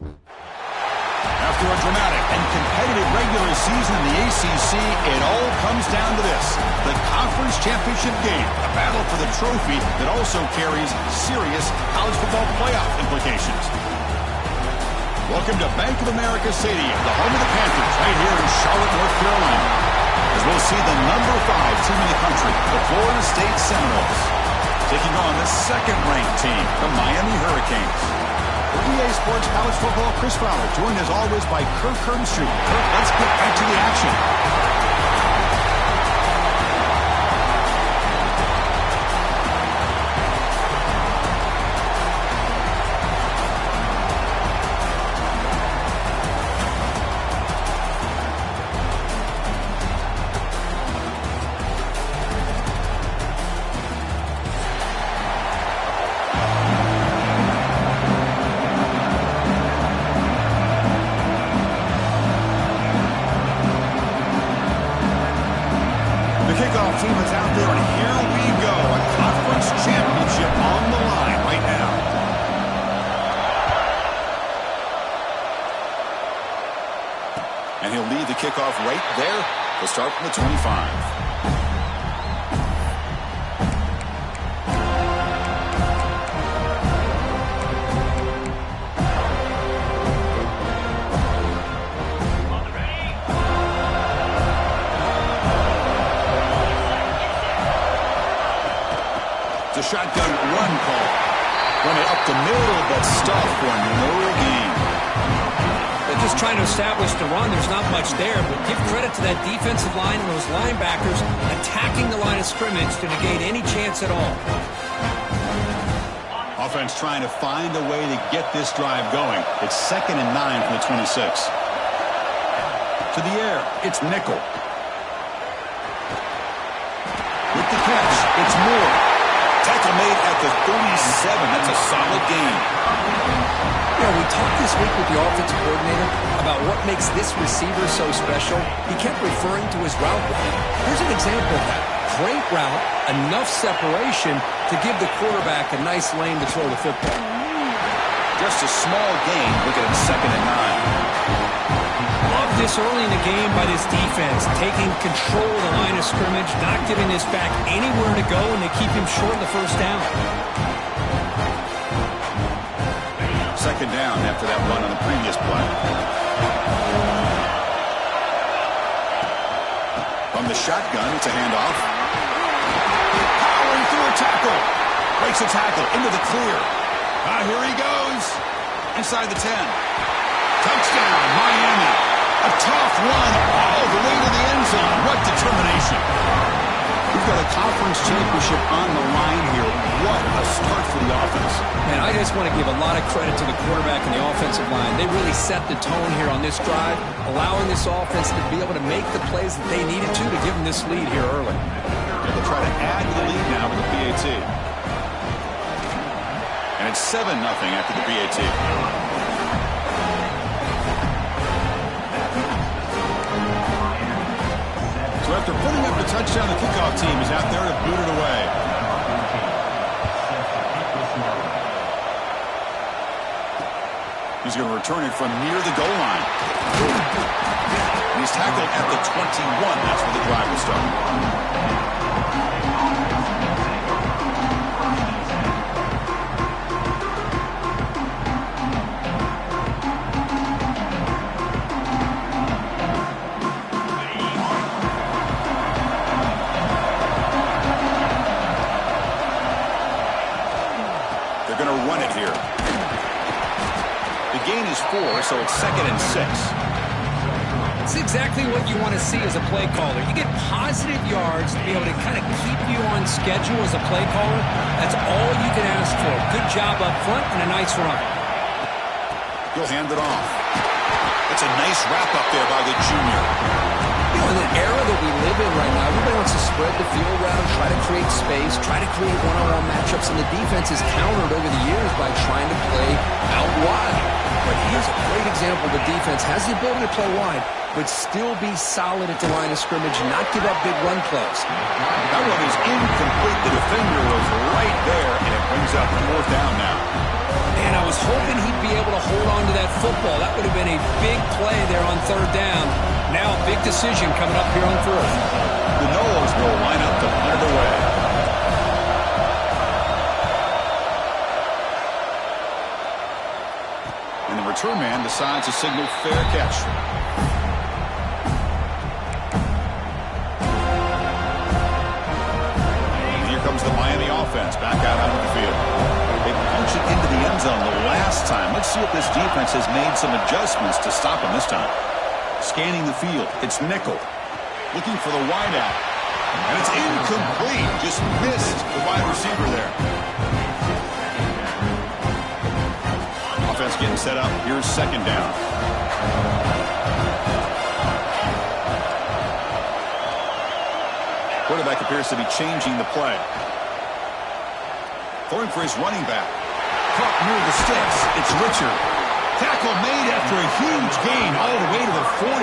After a dramatic and competitive regular season in the ACC, it all comes down to this: the conference championship game, a battle for the trophy that also carries serious college football playoff implications. Welcome to Bank of America Stadium, the home of the Panthers, right here in Charlotte, North Carolina, as we'll see the number 5 team in the country, the Florida State Seminoles, taking on the second-ranked team, the Miami Hurricanes. For EA Sports College Football, Chris Fowler, joined as always by Kirk Herbstreit. Kirk, let's get back to the action. Team is out there, and here we go. A conference championship on the line right now. And he'll lead the kickoff right there. He'll start from the 25. Shotgun run call. Run it up the middle, but stop for no gain. They're just trying to establish the run. There's not much there, but give credit to that defensive line and those linebackers attacking the line of scrimmage to negate any chance at all. Offense trying to find a way to get this drive going. It's 2nd and 9 from the 26. To the air, it's Nickel. With the catch, it's Moore. Tackle made at the 37. That's a solid gain. Yeah, we talked this week with the offensive coordinator about what makes this receiver so special. He kept referring to his route running. Here's an example of that. Great route, enough separation to give the quarterback a nice lane to throw the football. Just a small gain. Look at it, 2nd and 9. Love this early in the game by this defense, taking control of the line of scrimmage, not giving this back anywhere to go, and they keep him short of the first down. 2nd down after that run on the previous play. From the shotgun, it's a handoff. Powering through a tackle. Breaks a tackle into the clear. Here he goes. Inside the 10. Touchdown, Miami. A tough run all the way to the end zone. What determination. We've got a conference championship on the line here. What a start for the offense. Man, I just want to give a lot of credit to the quarterback and the offensive line. They really set the tone here on this drive, allowing this offense to be able to make the plays that they needed to give them this lead here early. They'll try to add to the lead now with the PAT. And it's 7-0 after the PAT. So after putting up the touchdown, the kickoff team is out there to boot it away. He's going to return it from near the goal line. And he's tackled at the 21. That's where the drive will start. Is 4, so it's 2nd and 6. It's exactly what you want to see as a play caller. You get positive yards to be able to kind of keep you on schedule as a play caller. That's all you can ask for. Good job up front and a nice run. He'll hand it off. That's a nice wrap up there by the junior. You know, in the era that we live in right now, everybody wants to spread the field around, try to create space, try to create one-on-one matchups, and the defense is countered over the years by trying to play out wide. But here's a great example. The defense has the ability to play wide, but still be solid at the line of scrimmage and not give up big run plays. That one is incomplete. The defender was right there, and it brings up 4th down now. Man, I was hoping he'd be able to hold on to that football. That would have been a big play there on third down. Now a big decision coming up here on fourth. The Noles will line up to punt it away. And the return man decides to signal fair catch. The Miami offense back out onto the field. They punch it into the end zone the last time. Let's see if this defense has made some adjustments to stop them this time. Scanning the field, it's nickel. Looking for the wideout. And it's incomplete. Just missed the wide receiver there. Offense getting set up. Here's second down. Quarterback appears to be changing the play. Throwing for his running back. Caught near the sticks. It's Richard. Tackle made after a huge gain all the way to the 40.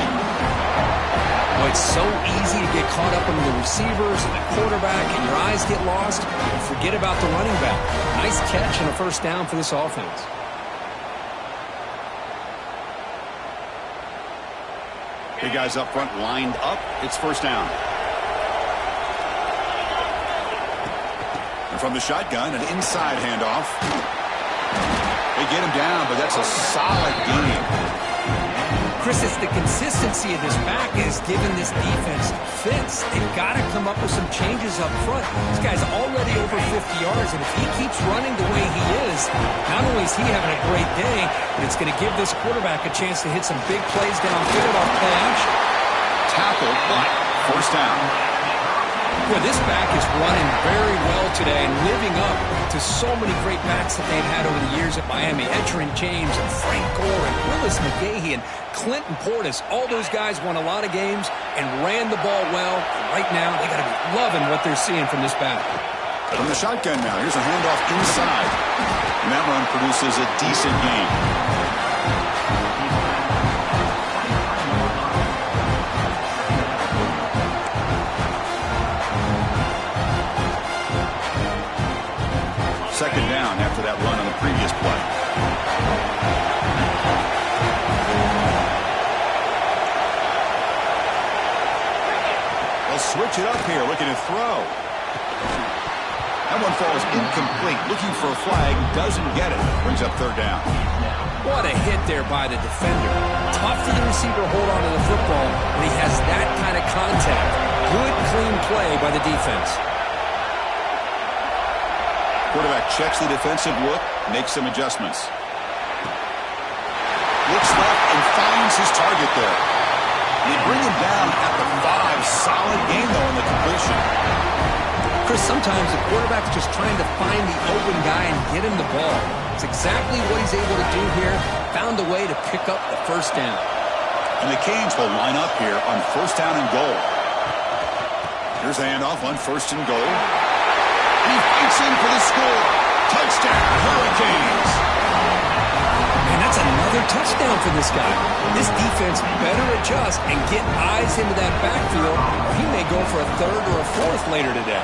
Well, it's so easy to get caught up under the receivers and the quarterback, and your eyes get lost. And forget about the running back. Nice catch and a first down for this offense. Big guys up front lined up. It's first down. From the shotgun, an inside handoff. They get him down, but that's a solid gain. Chris, it's the consistency of this back is giving this defense fits. They've got to come up with some changes up front. This guy's already over 50 yards, and if he keeps running the way he is, not only is he having a great day, but it's going to give this quarterback a chance to hit some big plays downfield off play action. Tackled, but first down. Well, this back is running very well today and living up to so many great backs that they've had over the years at Miami. Edgerrin James and Frank Gore and Willis McGahee and Clinton Portis. All those guys won a lot of games and ran the ball well. And right now, they got to be loving what they're seeing from this back. From the shotgun now, here's a handoff inside. And that run produces a decent gain. Second down after that run on the previous play. They'll switch it up here, looking to throw. That one falls incomplete. Looking for a flag, doesn't get it. Brings up third down. What a hit there by the defender. Tough for the receiver to hold on to the football when he has that kind of contact. Good, clean play by the defense. Quarterback checks the defensive look, makes some adjustments. Looks left and finds his target there. They bring him down at the 5. Solid game, though, in the completion. Chris, sometimes the quarterback's just trying to find the open guy and get him the ball. It's exactly what he's able to do here. Found a way to pick up the first down. And the Canes will line up here on first down and goal. Here's the handoff on first and goal. He fights in for the score. Touchdown, Hurricanes. And that's another touchdown for this guy. This defense better adjust and get eyes into that backfield, or he may go for a third or a fourth later today.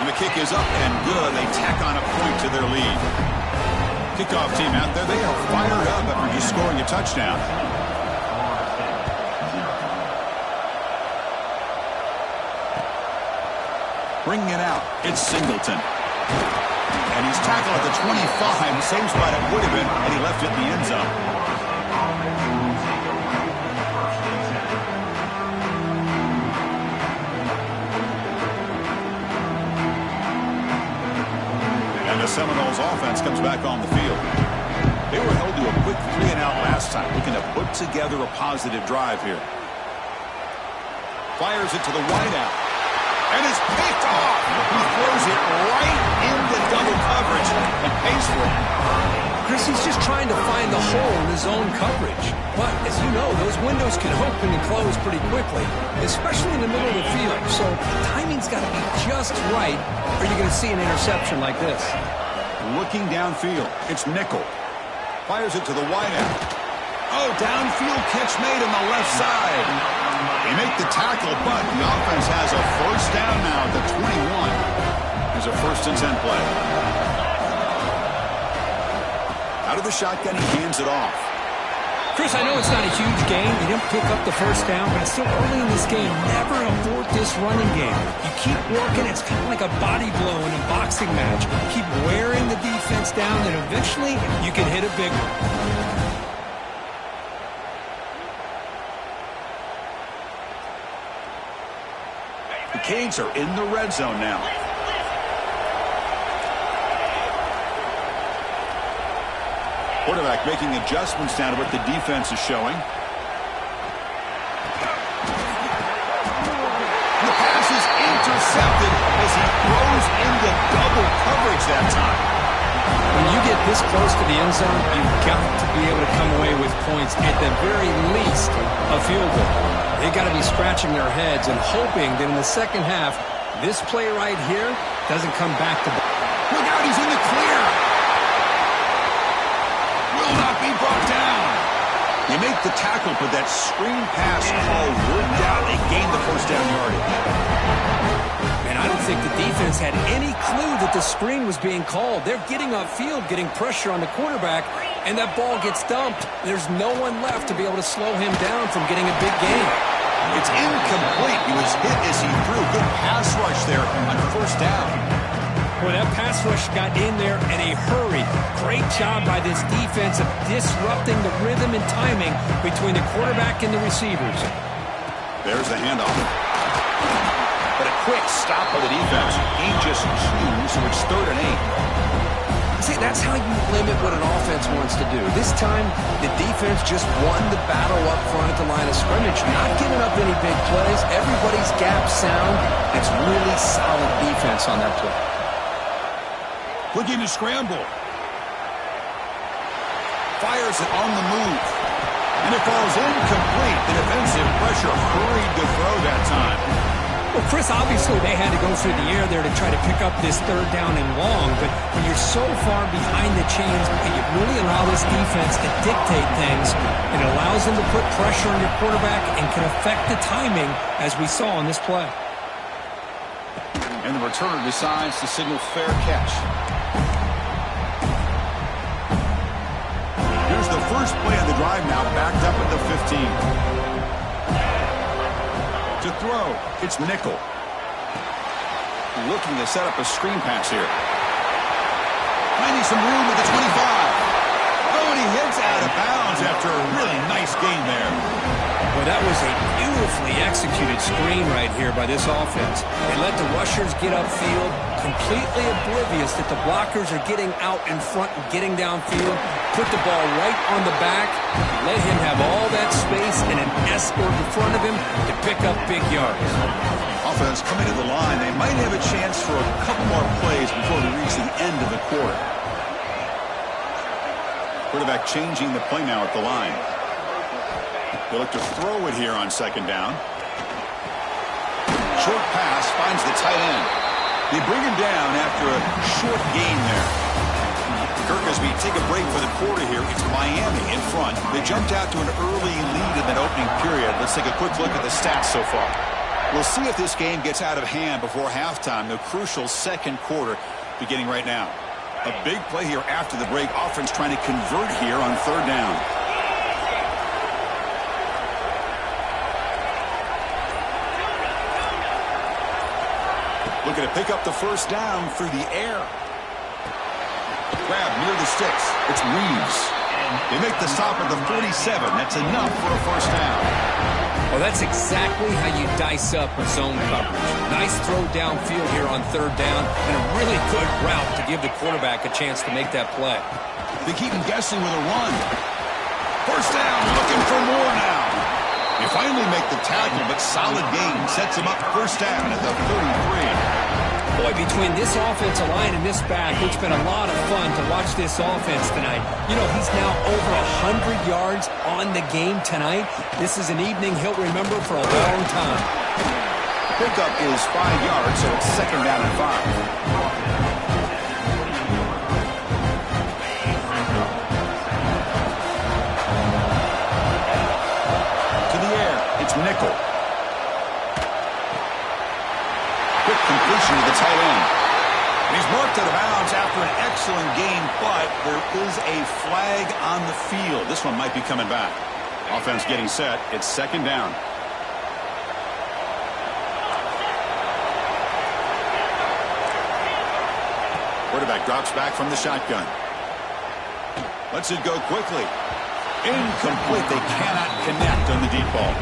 And the kick is up and good. They tack on a point to their lead. Kickoff team out there, they are fired up after just scoring a touchdown. Bringing it out, it's Singleton. And he's tackled at the 25, same spot it would have been, and he left it in the end zone. And the Seminoles offense comes back on the field. They were held to a quick 3-and-out last time, looking to put together a positive drive here. Fires it to the wideout. And it's picked off. He throws it right into double coverage and pays for it. Chris, he's just trying to find the hole in his own coverage. But, as you know, those windows can open and close pretty quickly, especially in the middle of the field. So, timing's got to be just right, or you're going to see an interception like this. Looking downfield, it's Nickel. Fires it to the wideout. Oh, downfield catch made on the left side. They make the tackle, but the offense has a first down now at the 21. There's a first and 10 play. Out of the shotgun, he hands it off. Chris, I know it's not a huge game. You didn't pick up the first down, but it's still early in this game. Never abort this running game. You keep working. It's kind of like a body blow in a boxing match. Keep wearing the defense down, and eventually you can hit a big one. The Canes are in the red zone now. Quarterback making adjustments down to what the defense is showing. The pass is intercepted as he throws into double coverage that time. When you get this close to the end zone, you've got to be able to come away with points, at the very least a field goal. They've got to be scratching their heads and hoping that in the second half, this play right here doesn't come back to back. Look out, he's in the clear. Will not be brought down. You make the tackle, but that screen pass call worked out. They gained the first down yardage. And I don't think the defense had any clue that the screen was being called. They're getting upfield, getting pressure on the quarterback, and that ball gets dumped. There's no one left to be able to slow him down from getting a big gain. It's incomplete. He was hit as he threw. Good pass rush there on first down. Boy, that pass rush got in there in a hurry. Great job by this defense of disrupting the rhythm and timing between the quarterback and the receivers. There's the handoff. But a quick stop by the defense. He just chews, so it's 3rd and 8. See, that's how you limit what an offense wants to do. This time, the defense just won the battle up front at the line of scrimmage, not giving up any big plays. Everybody's gap sound. It's really solid defense on that play. Looking to scramble. Fires it on the move. And it falls incomplete. The defensive pressure hurried to throw that time. Well, Chris, obviously they had to go through the air there to try to pick up this 3rd down and long, but when you're so far behind the chains, you really allow this defense to dictate things. It allows them to put pressure on your quarterback and can affect the timing, as we saw on this play. And the returner decides to signal fair catch. Here's the first play of the drive now, backed up at the 15. To throw, it's Nickel. Looking to set up a screen pass here. Finding some room at the 25. Oh, and he heads out of bounds after a really nice gain there. Well, that was a beautifully executed screen right here by this offense. They let the rushers get upfield, completely oblivious that the blockers are getting out in front and getting downfield. Put the ball right on the back, let him have all that space and an escort in front of him to pick up big yards. Offense coming to the line. They might have a chance for a couple more plays before we reach the end of the quarter. Quarterback changing the play now at the line. They look to throw it here on 2nd down. Short pass finds the tight end. They bring him down after a short gain there. Kirk, as we take a break for the quarter here, it's Miami in front. They jumped out to an early lead in that opening period. Let's take a quick look at the stats so far. We'll see if this game gets out of hand before halftime. The crucial 2nd quarter beginning right now. A big play here after the break. Offense trying to convert here on 3rd down. Looking to pick up the first down through the air. Grab near the sticks. It's Reeves. They make the stop at the 47. That's enough for a first down. Well, that's exactly how you dice up a zone coverage. Nice throw downfield here on 3rd down, and a really good route to give the quarterback a chance to make that play. They keep him guessing with a run. First down, looking for more now. They finally make the tackle, but solid gain sets him up first down at the 33. Boy, between this offensive line and this back, it's been a lot of fun to watch this offense tonight. You know, he's now over 100 yards on the game tonight. This is an evening he'll remember for a long time. Pickup is 5 yards, so it's 2nd down and 5. It's Nickel. Quick completion to the tight end. And he's marked out of bounds after after an excellent game, but there is a flag on the field. This one might be coming back. Offense getting set. It's second down. Quarterback drops back from the shotgun. Lets it go quickly. Incomplete. They cannot connect on the deep ball.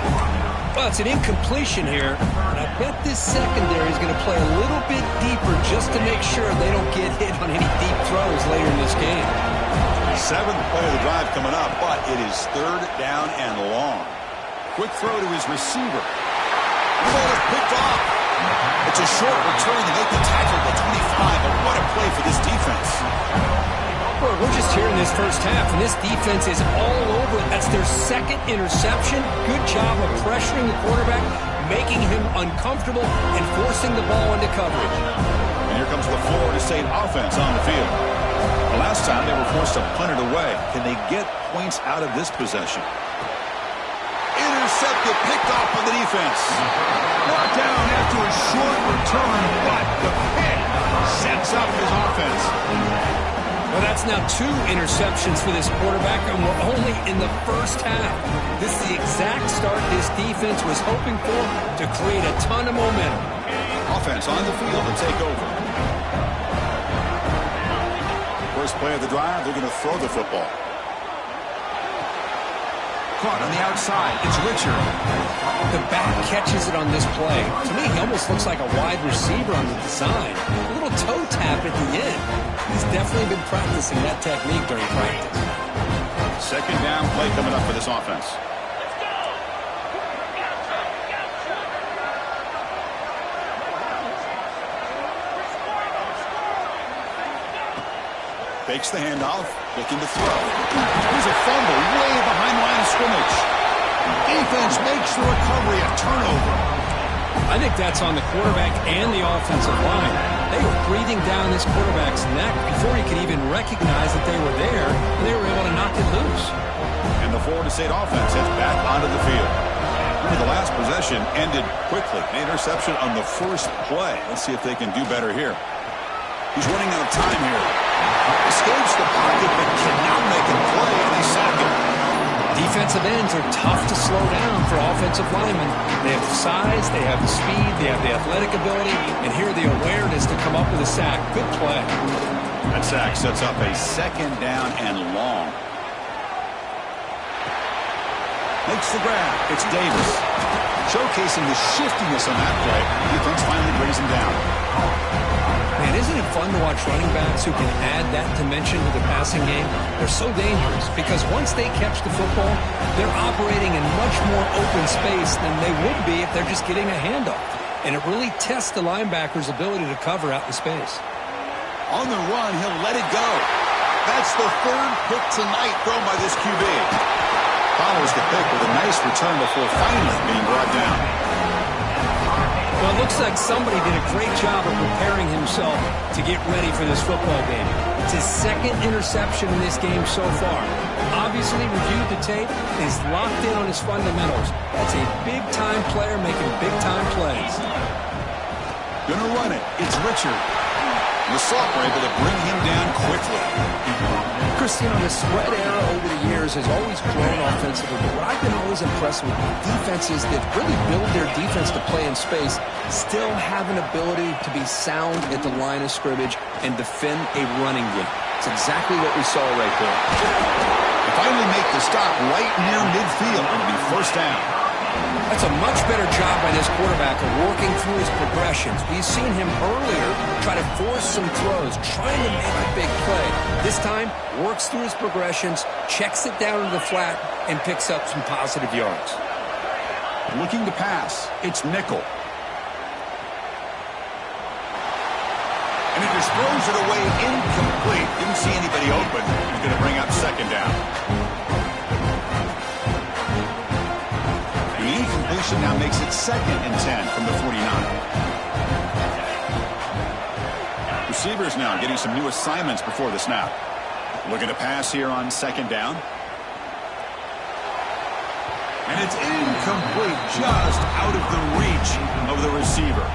Well, it's an incompletion here, and I bet this secondary is going to play a little bit deeper just to make sure they don't get hit on any deep throws later in this game. Seventh play of the drive coming up, but it is third down and long. Quick throw to his receiver. Ball is picked off. It's a short return to make the tackle to 25, but what a play for this defense. Well, we're just here in this first half, and this defense is all over it. That's their second interception. Good job of pressuring the quarterback, making him uncomfortable, and forcing the ball into coverage. And here comes the Florida State offense on the field. The last time they were forced to punt it away. Can they get points out of this possession? Intercepted, picked off on the defense. Brought down after a short return, but the pick sets up his offense. Well, that's now 2 interceptions for this quarterback, and we're only in the first half. This is the exact start this defense was hoping for to create a ton of momentum. Offense on the field to take over. First play of the drive, they're going to throw the football. Caught on the outside. It's Richard. The back catches it on this play. To me, he almost looks like a wide receiver on the design. A little toe tap at the end. He's definitely been practicing that technique during practice. Second down play coming up for this offense. Takes the handoff, looking to throw. Here's a fumble way behind the line of scrimmage. Defense makes the recovery, a turnover. I think that's on the quarterback and the offensive line. They were breathing down this quarterback's neck before he could even recognize that they were there, and they were able to knock it loose. And the Florida State offense heads back onto the field. The last possession ended quickly. An interception on the first play. Let's see if they can do better here. He's running out of time here. Escapes the pocket, but cannot make a play, and they sack him. Defensive ends are tough to slow down for offensive linemen. They have the size, they have the speed, they have the athletic ability, and here the awareness to come up with a sack. Good play. That sack sets up a second down and long. Makes the grab. It's Davis. Showcasing the shiftiness on that play. Defense finally brings him down. Man, isn't it fun to watch running backs who can add that dimension to the passing game? They're so dangerous because once they catch the football, they're operating in much more open space than they would be if they're just getting a handoff. And it really tests the linebacker's ability to cover out the space. On the run, he'll let it go. That's the third pick tonight thrown by this QB. Follows the pick with a nice return before finally being brought down. Well, it looks like somebody did a great job of preparing himself to get ready for this football game. It's his second interception in this game so far. Obviously reviewed the tape and he's locked in on his fundamentals. That's a big-time player making big-time plays. Gonna run it. It's Richard. The Soft were able to bring him down quickly. Christian, the spread era over the years has always grown offensively, but what I've been always impressed with defenses that really build their defense to play in space still have an ability to be sound at the line of scrimmage and defend a running game. It's exactly what we saw right there. They finally make the stop right near midfield. It'll be first down. That's a much better job by this quarterback of working through his progressions. We've seen him earlier try to force some throws, trying to make a big play. This time, works through his progressions, checks it down to the flat, and picks up some positive yards. Looking to pass. It's Nickel. And he just throws it away incomplete. Didn't see anybody open. He's going to bring up second down. The incompletion now makes it 2nd and 10 from the 49. Receivers now getting some new assignments before the snap. Looking to pass here on second down. And it's incomplete, just out of the reach of the receiver.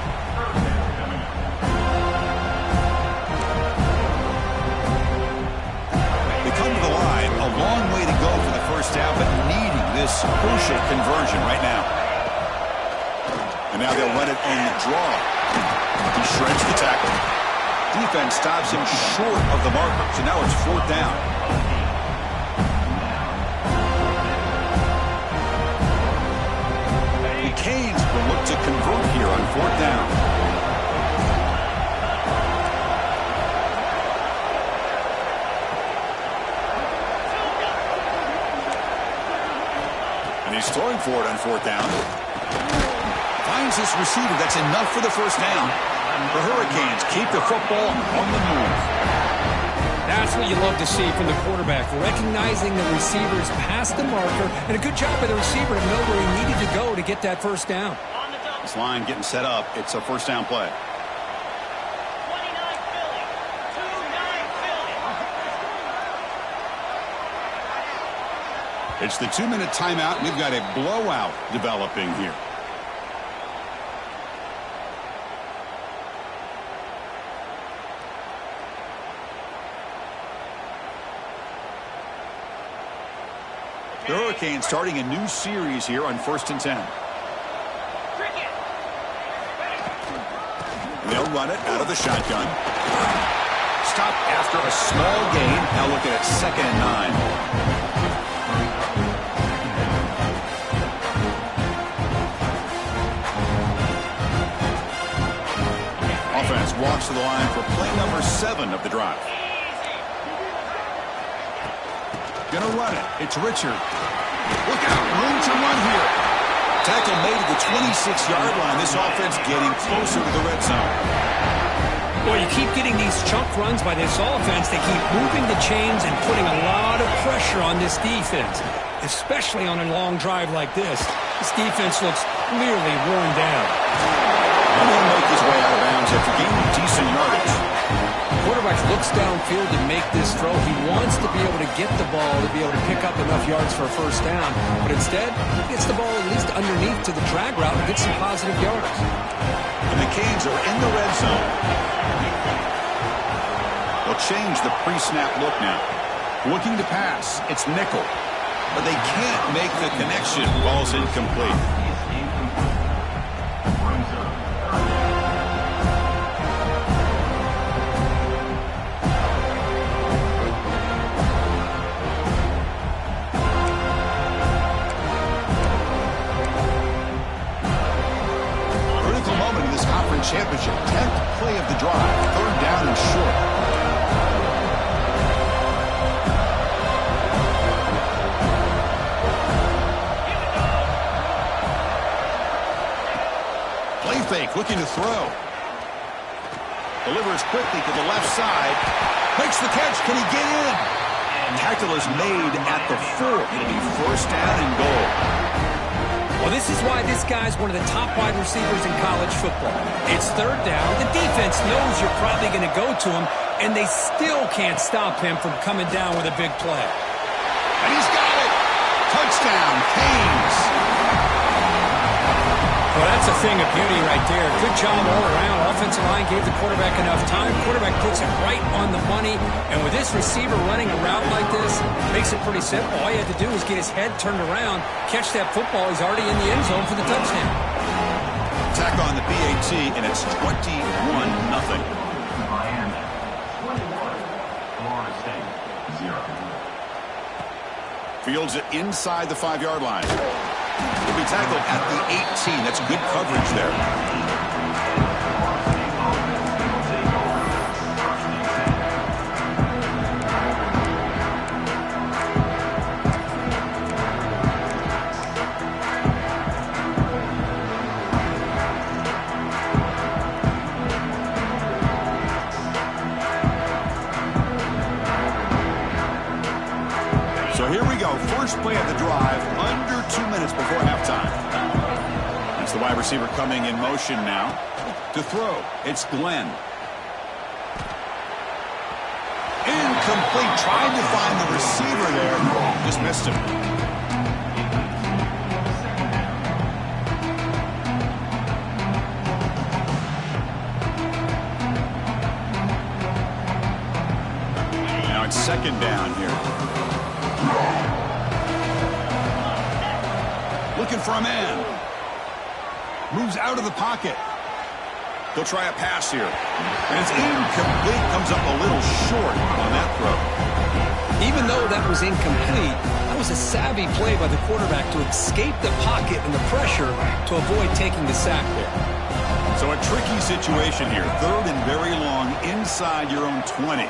a long way to go for the first down, but needing this crucial conversion right now. And now they'll run it on the draw. He shreds the tackle. Defense stops him short of the marker, so now it's 4th down. The Canes will look to convert here on 4th down. And he's throwing for it on 4th down. Finds this receiver. That's enough for the first down. The Hurricanes keep the football on the move. That's what you love to see from the quarterback, recognizing the receivers past the marker, and a good job by the receiver to know where he needed to go to get that first down. This line getting set up. It's a first down play. 29 Philly. 2-9 Philly. It's the 2-minute timeout. We've got a blowout developing here. The Hurricanes starting a new series here on 1st and 10. And they'll run it out of the shotgun. Stop after a small gain. Now looking at 2nd and 9. Offense walks to the line for play number 7 of the drive. Gonna run it. It's Richard. Look out. Room to run here. Tackle made at the 26-yard line. This offense getting closer to the red zone. Well, you keep getting these chunk runs by this offense. They keep moving the chains and putting a lot of pressure on this defense, especially on a long drive like this. This defense looks clearly worn down. And he'll make his way out of bounds after gaining decent yardage. Quarterback looks downfield to make this throw. He wants to be able to get the ball to be able to pick up enough yards for a first down. But instead, he gets the ball at least underneath to the drag route and gets some positive yards. And the Canes are in the red zone. They'll change the pre-snap look now. Looking to pass. It's nickel. But they can't make the connection. Ball's incomplete. Championship, 10th play of the drive, 3rd down and short. Play fake, looking to throw. Delivers quickly to the left side. Makes the catch. Can he get in? Tackle is made at the 4. It'll be first down and goal. Well, this is why this guy's one of the top wide receivers in college football. It's 3rd down. The defense knows you're probably going to go to him, and they still can't stop him from coming down with a big play. And he's got it. Touchdown, Canes. Well, that's a thing of beauty right there. Good job all around. Offensive line gave the quarterback enough time. Quarterback puts it right on the money. And with this receiver running a route like this, makes it pretty simple. All you had to do was get his head turned around, catch that football. He's already in the end zone for the touchdown. Tack on the PAT, and it's 21-0. Fields it inside the 5-yard line. He'll be tackled at the 18. That's good coverage there. So here we go. First play of the drive, under 2 minutes before halftime. That's the wide receiver coming in motion now to throw. It's Glenn. Incomplete. Tried to find the receiver there. Just missed him. Now it's 2nd down here. Looking for a man. Moves out of the pocket. They'll try a pass here. And it's incomplete. Comes up a little short on that throw. Even though that was incomplete, that was a savvy play by the quarterback to escape the pocket and the pressure to avoid taking the sack there. So a tricky situation here. 3rd and very long inside your own 20.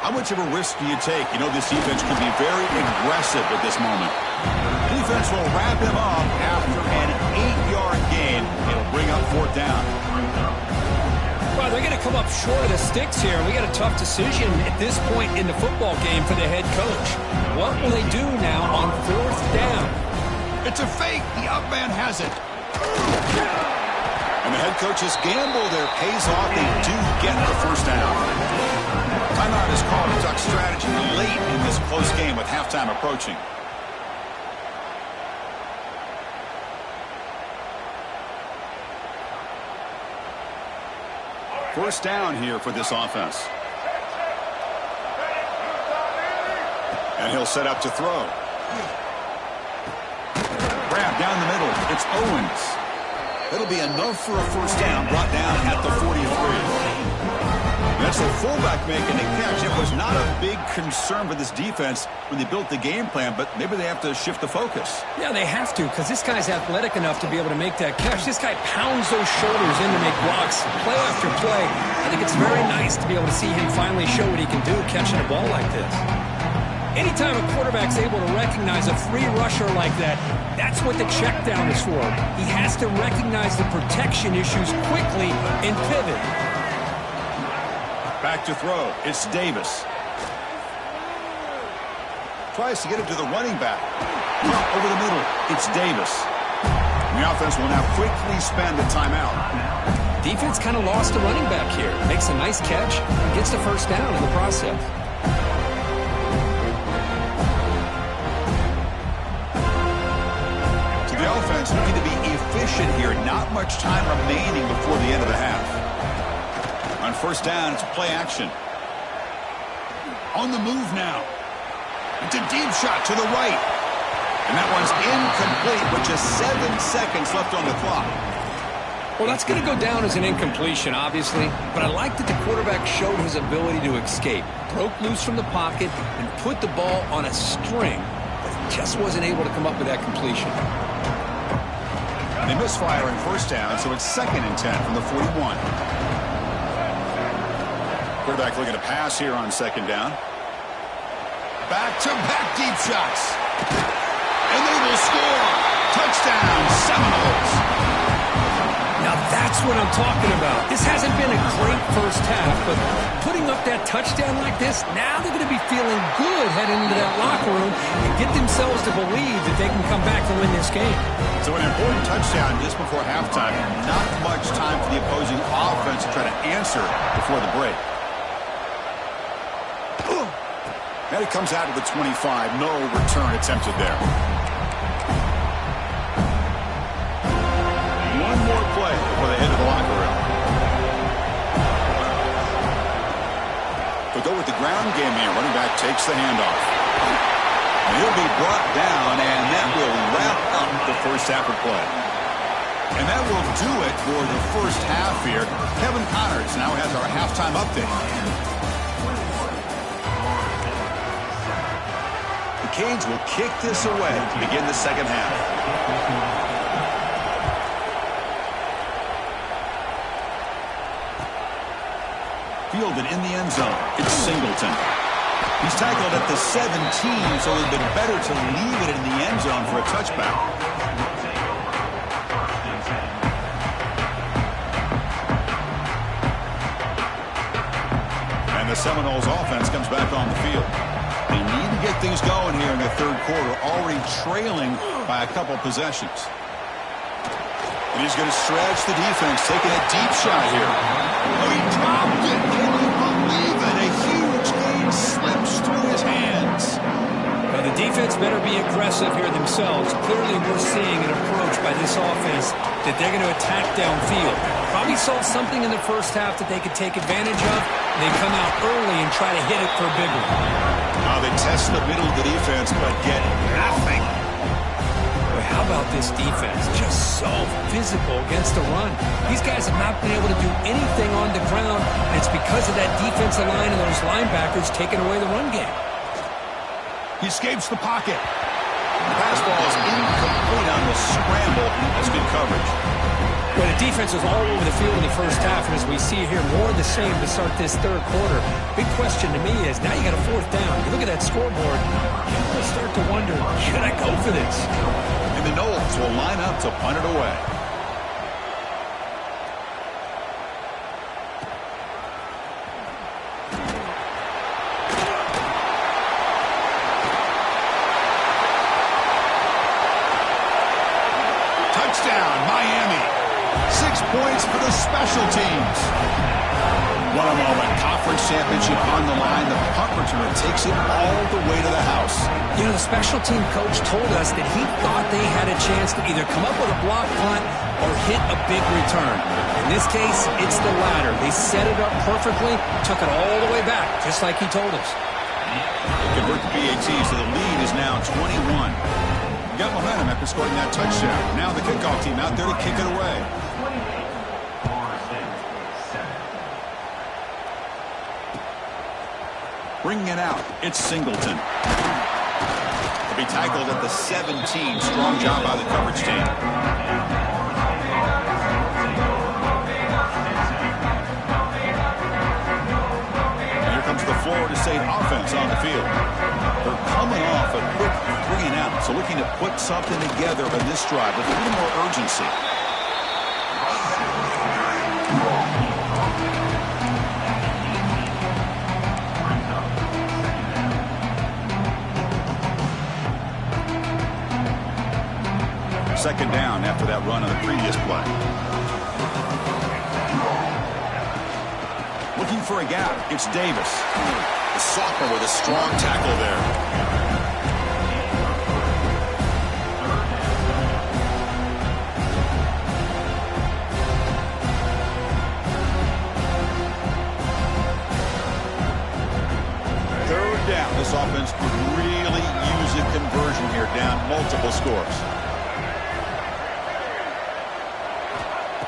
How much of a risk do you take? You know this defense can be very aggressive at this moment. Defense will wrap him up after an 8-yard gain. It'll bring up 4th down. Well, they're going to come up short of the sticks here. We got a tough decision at this point in the football game for the head coach. What will they do now on 4th down? It's a fake. The up man has it. And the head coach's gamble there pays off. They do get the 1st down. Timeout is called to Duck strategy late in this close game with halftime approaching. First down here for this offense. And he'll set up to throw. Grab down the middle. It's Owens. That'll be enough for a 1st down, brought down at the 43. That's the fullback making the catch. It was not a big concern for this defense when they built the game plan, but maybe they have to shift the focus. Yeah, they have to, because this guy's athletic enough to be able to make that catch. This guy pounds those shoulders in to make blocks play after play. I think it's very nice to be able to see him finally show what he can do catching a ball like this. Anytime a quarterback's able to recognize a free rusher like that, that's what the check down is for. He has to recognize the protection issues quickly and pivot. Back to throw. It's Davis. Tries to get it to the running back. Over the middle. It's Davis. And the offense will now quickly spend the timeout. Defense kind of lost a running back here. Makes a nice catch. Gets the 1st down in the process. So the offense looking to be efficient here. Not much time remaining before the end of the half. On 1st down, it's play action. On the move now. It's a deep shot to the right. And that one's incomplete with just 7 seconds left on the clock. Well, that's going to go down as an incompletion, obviously. But I like that the quarterback showed his ability to escape. Broke loose from the pocket and put the ball on a string. But he just wasn't able to come up with that completion. And they misfire in 1st down, so it's 2nd and 10 from the 41. Quarterback looking to pass here on 2nd down. Back-to-back deep shots. And they will score. Touchdown, Seminoles. Now that's what I'm talking about. This hasn't been a great 1st half, but putting up that touchdown like this, now they're going to be feeling good heading into that locker room and get themselves to believe that they can come back and win this game. So an important touchdown just before halftime. Not much time for the opposing offense to try to answer before the break. And it comes out of the 25. No return attempted there. One more play before they head to the locker room. They'll go with the ground game here. Running back takes the handoff. And he'll be brought down, and that will wrap up the 1st half of play. And that will do it for the 1st half here. Kevin Connors now has our halftime update. Canes will kick this away to begin the 2nd half. Fielded in the end zone. It's Singleton. He's tackled at the 17, so it would have been better to leave it in the end zone for a touchback. And the Seminoles offense comes back on the field. They need to get things going here in the 3rd quarter, already trailing by a couple possessions. And he's going to stretch the defense, taking a deep shot here. Oh, he dropped it. Can you believe it? A huge gain slips through his hands. Well, the defense better be aggressive here themselves. Clearly, we're seeing an approach by this offense that they're going to attack downfield. Probably saw something in the 1st half that they could take advantage of. They come out early and try to hit it for a big one. They test the middle of the defense, but get nothing. Boy, how about this defense? physical against the run. These guys have not been able to do anything on the ground, and it's because of that defensive line and those linebackers taking away the run game. He escapes the pocket. The pass ball is incomplete on the scramble. That's good coverage. Well, the defense was all over the field in the first half, and as we see here, more of the same to start this third quarter. Big question to me is, now you got a fourth down. You look at that scoreboard, people start to wonder, should I go for this? And the Knowles will line up to punt it away. Touchdown, Miami. 6 points for the special teams. What a moment. Conference championship on the line. The punt returner takes it all the way to the house. You know, the special team coach told us that he thought they had a chance to either come up with a block punt or hit a big return. In this case, it's the latter. They set it up perfectly, took it all the way back, just like he told us. They convert the PAT, so the lead is now 21. Got momentum after scoring that touchdown. Now the kickoff team out there to kick it away. Bringing it out, it's Singleton. He'll be tackled at the 17. Strong job by the coverage team. And here comes the Florida State offense on the field. They're coming off a quick 3-and-out, so looking to put something together in this drive with a little more urgency. Second down after that run on the previous play. Looking for a gap, it's Davis. The sophomore with a strong tackle there. Third down. This offense could really use a conversion here, down multiple scores.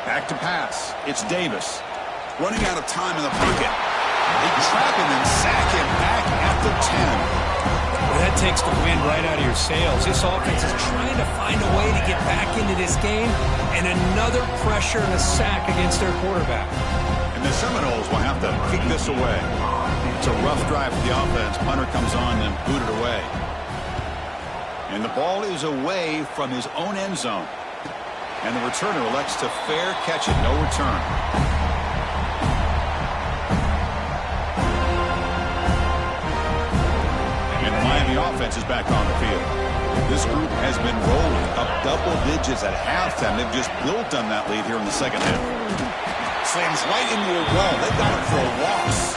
Back to pass. It's Davis. Running out of time in the pocket. They trap him and sack him back at the 10. Well, that takes the wind right out of your sails. This offense is trying to find a way to get back into this game, and another pressure and a sack against their quarterback. And the Seminoles will have to kick this away. It's a rough drive for the offense. Punter comes on and booted away. And the ball is away from his own end zone. And the returner elects to fair catch it, no return. And the Miami offense is back on the field. This group has been rolling up double digits at halftime. They've just built on that lead here in the second half. Slams right into a wall. They got it for a loss.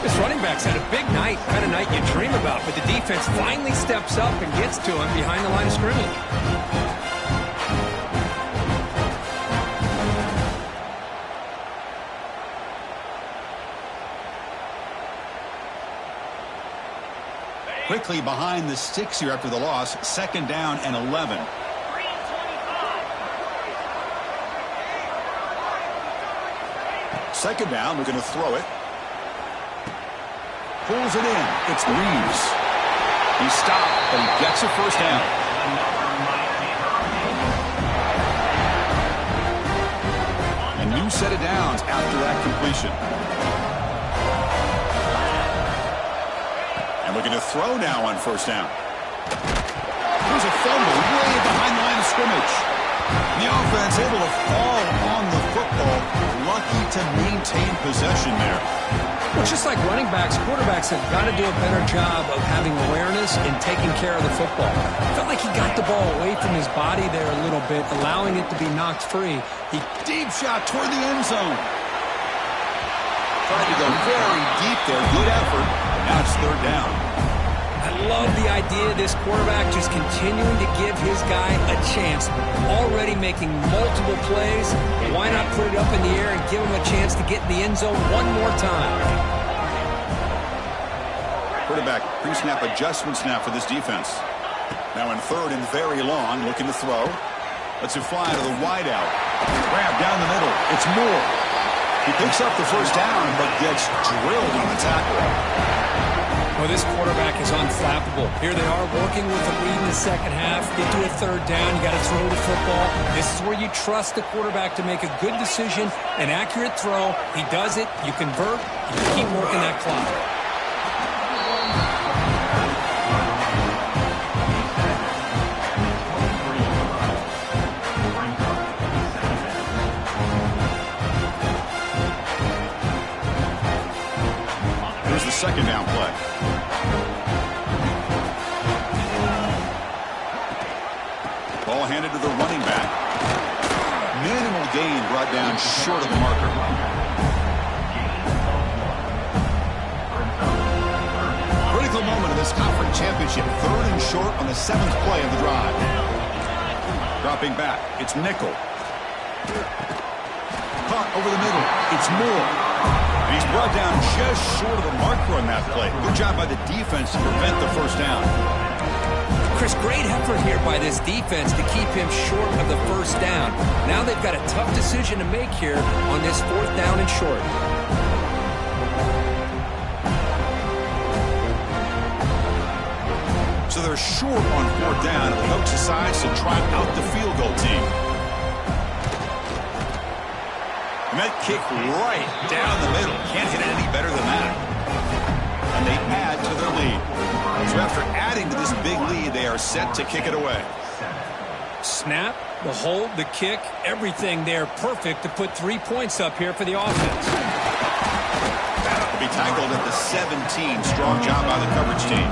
This running back's had a big night, kind of night you dream about, but the defense finally steps up and gets to him behind the line of scrimmage. Quickly behind the sticks here after the loss. Second down and 11. Second down, we're going to throw it. Pulls it in. It's Reeves. He stopped, but he gets a first down. A new set of downs after that completion. And we're going to throw now on first down. There's a fumble way behind the line of scrimmage. The offense able to fall on the football. Lucky to maintain possession there. Well, just like running backs, quarterbacks have got to do a better job of having awareness and taking care of the football. Felt like he got the ball away from his body there a little bit, allowing it to be knocked free. Deep shot toward the end zone. Tried to go very deep there. Good effort. Now it's third down. I love the idea of this quarterback just continuing to give his guy a chance. Already making multiple plays. Why not put it up in the air and give him a chance to get in the end zone one more time? Quarterback pre-snap adjustments now for this defense. Now in third and very long, looking to throw. Lets it fly to the wideout. Grab down the middle. It's Moore. He picks up the first down, but gets drilled on the tackle. Well, this quarterback is unflappable. Here they are working with the lead in the second half. Get to a third down. You got to throw the football. This is where you trust the quarterback to make a good decision, an accurate throw. He does it. You convert. You keep working that clock. Here's the second down play. Ball handed to the running back. Minimal gain brought down short of the marker. Critical moment of this conference championship. 3rd and short on the 7th play of the drive. Dropping back. It's Nickel. Caught over the middle. It's Moore. And he's brought down just short of the marker on that play. Good job by the defense to prevent the first down. Chris, great effort here by this defense to keep him short of the first down. Now they've got a tough decision to make here on this 4th down and short. So they're short on 4th down, and the coach decides to try out the field goal team. And that kick right down the middle. Can't hit it any better than that. And they add to their lead. So after adding to this big lead, they are set to kick it away. Snap, the hold, the kick, everything there perfect to put 3 points up here for the offense. That'll be tackled at the 17. Strong job by the coverage team.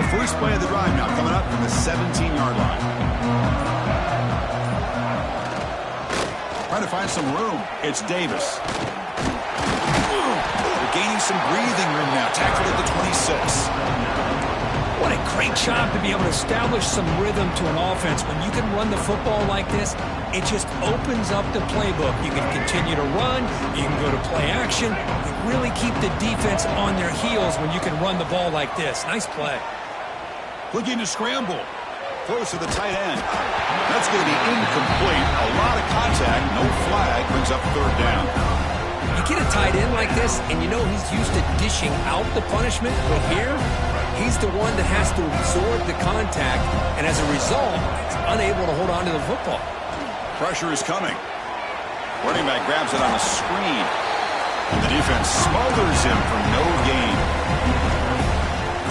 First play of the drive now coming up from the 17-yard line. Trying to find some room. It's Davis. They're gaining some breathing room now. Tackled at the 26. What a great job to be able to establish some rhythm to an offense. When you can run the football like this, it just opens up the playbook. You can continue to run. You can go to play action. You really keep the defense on their heels when you can run the ball like this. Nice play. Looking to scramble. Close to the tight end. That's going to be incomplete. A lot of contact. No flag. Brings up 3rd down. You get a tight end like this, and you know he's used to dishing out the punishment. But here, he's the one that has to absorb the contact. And as a result, he's unable to hold on to the football. Pressure is coming. Running back grabs it on a screen. And the defense smothers him for no gain.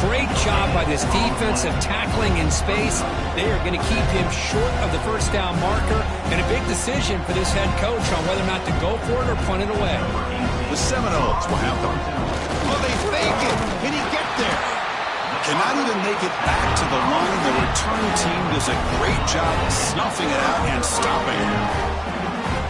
Great job by this defense of tackling in space. They are going to keep him short of the first down marker, and a big decision for this head coach on whether or not to go for it or punt it away. The Seminoles will have them. Well, they fake it. Can he get there? Cannot even make it back to the line. The return team does a great job snuffing it out and stopping it.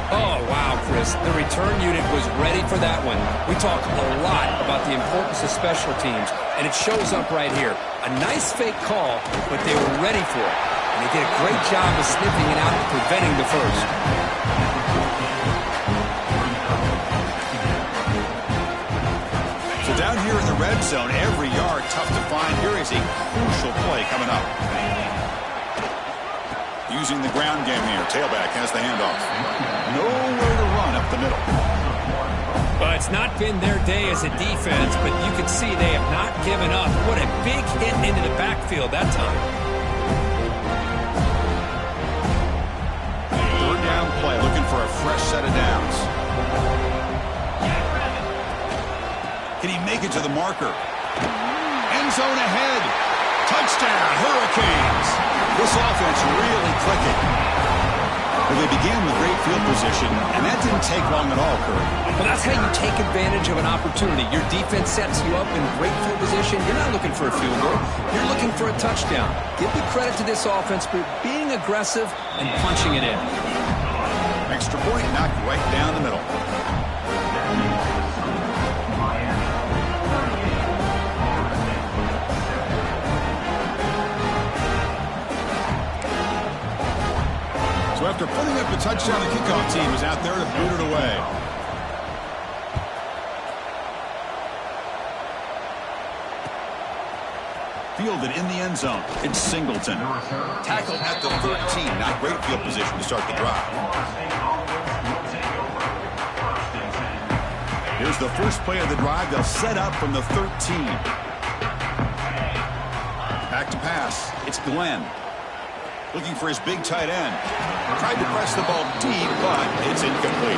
Oh, wow, Chris. The return unit was ready for that one. We talk a lot about the importance of special teams, and it shows up right here. A nice fake call, but they were ready for it. And they did a great job of sniffing it out and preventing the first. So down here in the red zone, every yard tough to find. Here is a crucial play coming up. Using the ground game here. Tailback has the handoff. Nowhere to run up the middle. Well, it's not been their day as a defense, but you can see they have not given up. What a big hit into the backfield that time. 3rd down play, looking for a fresh set of downs. Can he make it to the marker? End zone ahead. Touchdown, Hurricanes. This offense really clicking. Well, they began with great field position, and that didn't take long at all, Curry. Well, that's how you take advantage of an opportunity. Your defense sets you up in great field position. You're not looking for a field goal. You're looking for a touchdown. Give the credit to this offense for being aggressive and punching it in. Extra point knocked right down the middle. After putting up a touchdown, the kickoff team is out there to boot it away. Fielded in the end zone. It's Singleton. Tackled at the 13. Not great field position to start the drive. Here's the first play of the drive. They'll set up from the 13. Back to pass. It's Glenn. Looking for his big tight end. Tried to press the ball deep, but it's incomplete.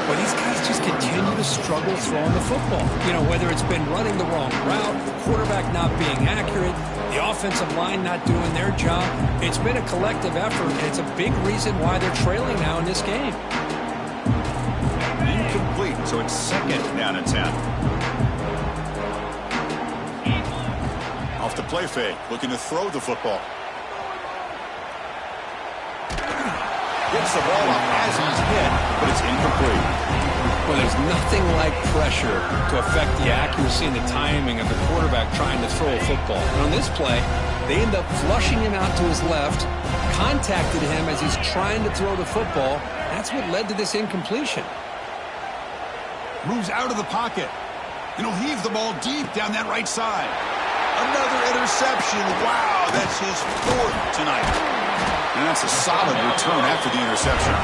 Well, these guys just continue to struggle throwing the football. You know, whether it's been running the wrong route, the quarterback not being accurate, the offensive line not doing their job. It's been a collective effort, and it's a big reason why they're trailing now in this game. Incomplete, so it's second down and 10. Off the play fake, looking to throw the football. Gets the ball up as he's hit, but it's incomplete. Well, there's nothing like pressure to affect the accuracy and the timing of the quarterback trying to throw a football. And on this play, they end up flushing him out to his left, contacted him as he's trying to throw the football. That's what led to this incompletion. Moves out of the pocket. And he'll heave the ball deep down that right side. Another interception. Wow, that's his fourth tonight. And that's a solid return after the interception.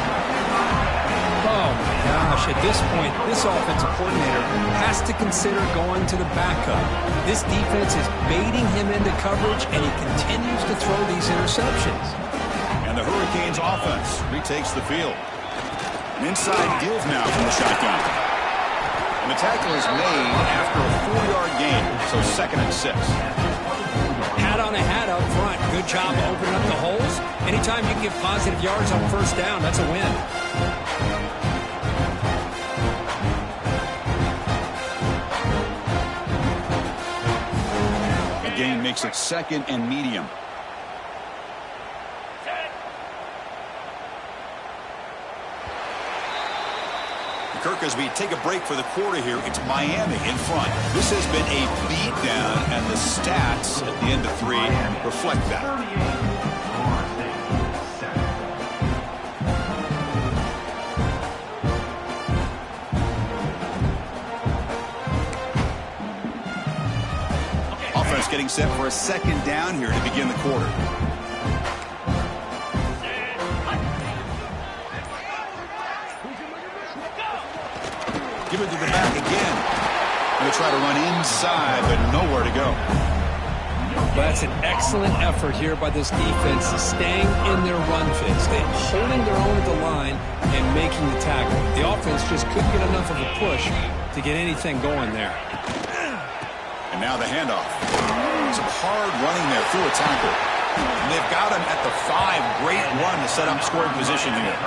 Oh, my gosh. At this point, this offensive coordinator has to consider going to the backup. This defense is baiting him into coverage, and he continues to throw these interceptions. And the Hurricanes offense retakes the field. An inside give now from the shotgun. And the tackle is made after a 4-yard gain, so 2nd and 6. Hat on a hat up front. Good job opening up the holes. Anytime you can get positive yards on first down, that's a win. The gain makes it 2nd and medium. Kirk, as we take a break for the quarter here, it's Miami in front. This has been a beatdown, and the stats at the end of 3 reflect that. Offense getting set for a 2nd down here to begin the quarter. Give it to the back again. Going to try to run inside, but nowhere to go. Well, that's an excellent effort here by this defense, staying in their run fits. They're holding their own at the line and making the tackle. The offense just couldn't get enough of a push to get anything going there. And now the handoff. Some hard running there through a tackle. And they've got him at the 5. Great run to set up scoring position here.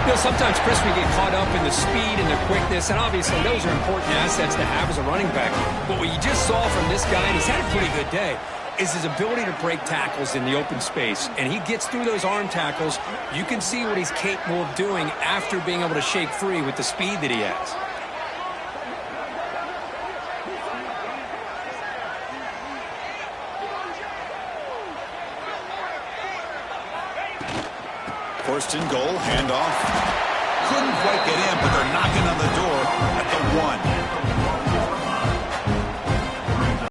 You know, sometimes, Chris, we get caught up in the speed and the quickness, and obviously those are important assets to have as a running back. But what you just saw from this guy, and he's had a pretty good day, is his ability to break tackles in the open space. And he gets through those arm tackles. You can see what he's capable of doing after being able to shake free with the speed that he has. First and goal, handoff. Couldn't quite get in, but they're knocking on the door at the 1.